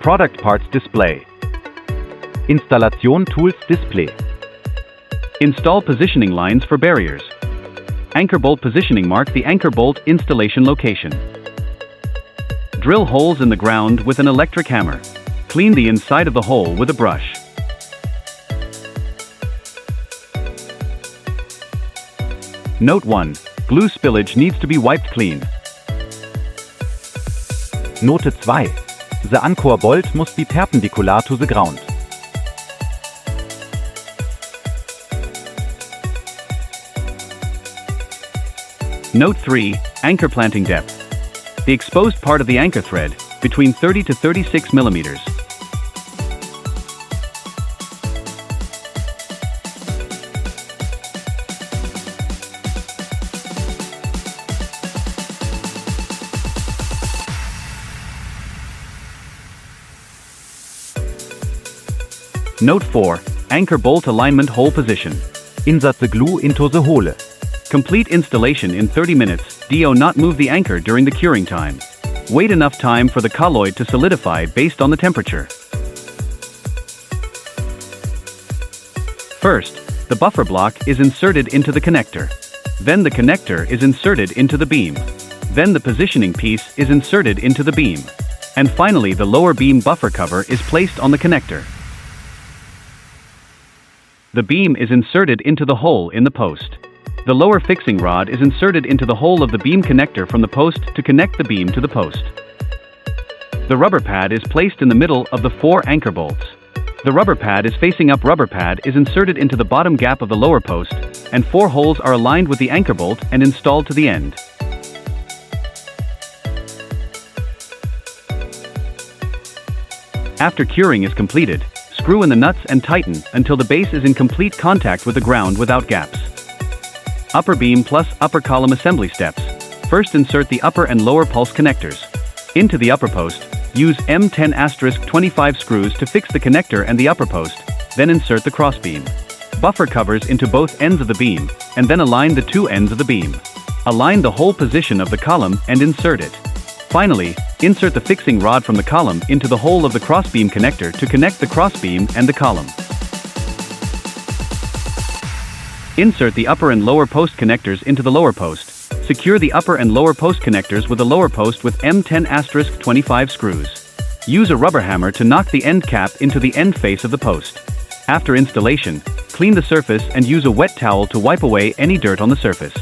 Product Parts Display. Installation Tools Display. Install positioning lines for barriers. Anchor bolt positioning. Mark the anchor bolt installation location. Drill holes in the ground with an electric hammer. Clean the inside of the hole with a brush. Note 1. Glue spillage needs to be wiped clean. Note 2. The anchor bolt must be perpendicular to the ground. Note 3. Anchor planting depth. The exposed part of the anchor thread, between 30 to 36 millimeters. Note 4. Anchor bolt alignment hole position. Insert the glue into the hole. Complete installation in 30 minutes. Do not move the anchor during the curing time. Wait enough time for the colloid to solidify based on the temperature. First, the buffer block is inserted into the connector. Then the connector is inserted into the beam. Then the positioning piece is inserted into the beam. And finally the lower beam buffer cover is placed on the connector. The beam is inserted into the hole in the post. The lower fixing rod is inserted into the hole of the beam connector from the post to connect the beam to the post. The rubber pad is placed in the middle of the 4 anchor bolts. The rubber pad is facing up. Rubber pad is inserted into the bottom gap of the lower post, and 4 holes are aligned with the anchor bolt and installed to the end. After curing is completed, screw in the nuts and tighten until the base is in complete contact with the ground without gaps. Upper beam plus upper column assembly steps. First, insert the upper and lower pulse connectors. Into the upper post, use M10*25 screws to fix the connector and the upper post, then insert the crossbeam. Buffer covers into both ends of the beam, and then align the 2 ends of the beam. Align the hole position of the column and insert it. Finally, insert the fixing rod from the column into the hole of the crossbeam connector to connect the crossbeam and the column. Insert the upper and lower post connectors into the lower post. Secure the upper and lower post connectors with the lower post with M10*25 screws. Use a rubber hammer to knock the end cap into the end face of the post. After installation, clean the surface and use a wet towel to wipe away any dirt on the surface.